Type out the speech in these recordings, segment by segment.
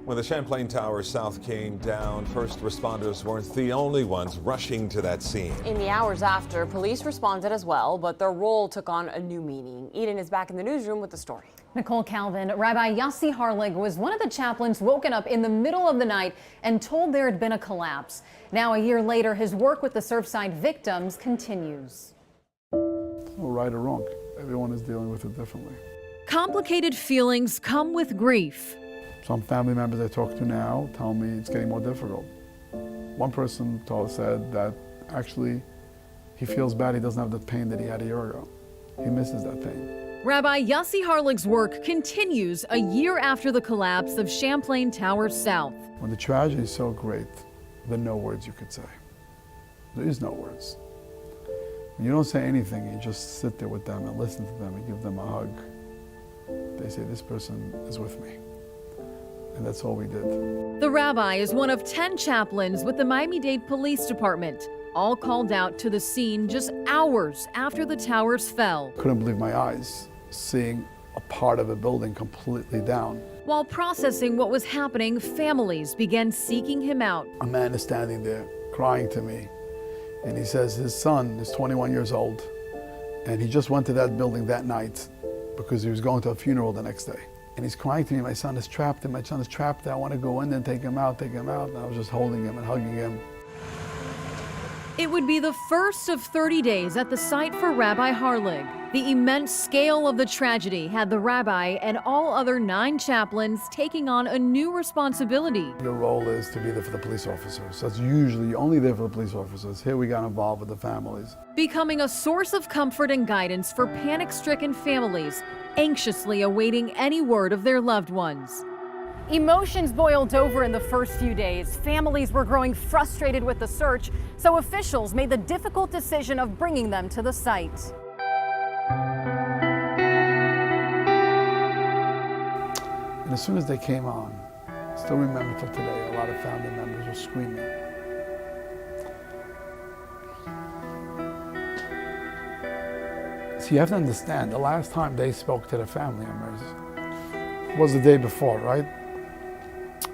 When the Champlain Towers South came down, first responders weren't the only ones rushing to that scene. In the hours after, police responded as well, but their role took on a new meaning. Eden is back in the newsroom with the story. Nicole Calvin, Rabbi Yossi Harlig was one of the chaplains woken up in the middle of the night and told there had been a collapse. Now, a year later, his work with the Surfside victims continues. There's no right or wrong. Everyone is dealing with it differently. Complicated feelings come with grief. Some family members I talk to now tell me it's getting more difficult. One person said that actually he feels bad he doesn't have the pain that he had a year ago. He misses that pain. Rabbi Yossi Harlig's work continues a year after the collapse of Champlain Towers South. When the tragedy is so great, there are no words you could say. There is no words. When you don't say anything, you just sit there with them and listen to them and give them a hug. They say, this person is with me. And that's all we did. The rabbi is one of 10 chaplains with the Miami-Dade Police Department, all called out to the scene just hours after the towers fell. Couldn't believe my eyes, seeing a part of a building completely down. While processing what was happening, families began seeking him out. A man is standing there crying to me, and he says his son is 21 years old, and he just went to that building that night because he was going to a funeral the next day. And he's crying to me, my son is trapped, and my son is trapped. I want to go in and take him out. And I was just holding him and hugging him. It would be the first of 30 days at the site for Rabbi Harlig. The immense scale of the tragedy had the rabbi and all other 9 chaplains taking on a new responsibility. Your role is to be there for the police officers. That's usually only there for the police officers. Here we got involved with the families. Becoming a source of comfort and guidance for panic-stricken families, anxiously awaiting any word of their loved ones. Emotions boiled over in the first few days. Families were growing frustrated with the search, so officials made the difficult decision of bringing them to the site. And as soon as they came on, I still remember till today, a lot of family members were screaming. So you have to understand, the last time they spoke to the family members was the day before, right?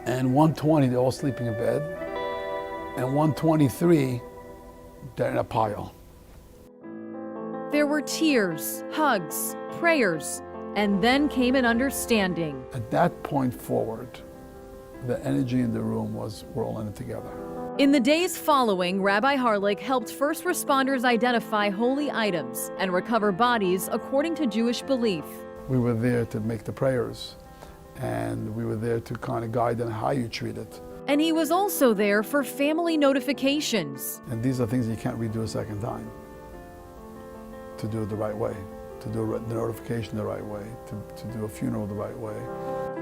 And 1:20, they're all sleeping in bed. And 1:23, they're in a pile. There were tears, hugs, prayers, and then came an understanding. At that point forward, the energy in the room was, we're all in it together. In the days following, Rabbi Harlig helped first responders identify holy items and recover bodies according to Jewish belief. We were there to make the prayers, and we were there to kind of guide them how you treat it. And he was also there for family notifications. And these are things you can't redo a second time. To do it the right way, to do the notification the right way, to do a funeral the right way.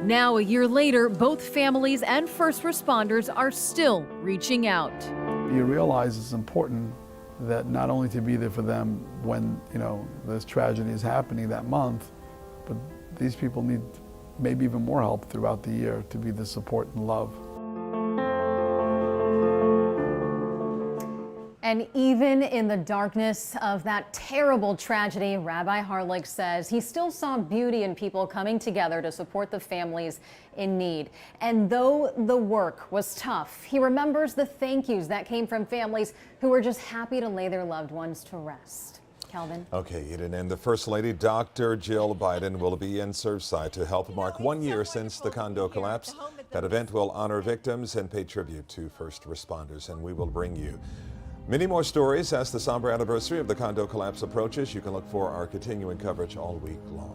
Now, a year later, both families and first responders are still reaching out. You realize it's important that not only to be there for them when, this tragedy is happening that month, but these people need maybe even more help throughout the year to be the support and love. And even in the darkness of that terrible tragedy, Rabbi Harlig says he still saw beauty in people coming together to support the families in need. And though the work was tough, he remembers the thank yous that came from families who were just happy to lay their loved ones to rest. Calvin. Okay, Eden, and the First Lady, Dr. Jill Biden, will be in Surfside to help mark 1 year since the condo collapse. That event will honor victims and pay tribute to first responders, and we will bring you many more stories as the somber anniversary of the condo collapse approaches. You can look for our continuing coverage all week long.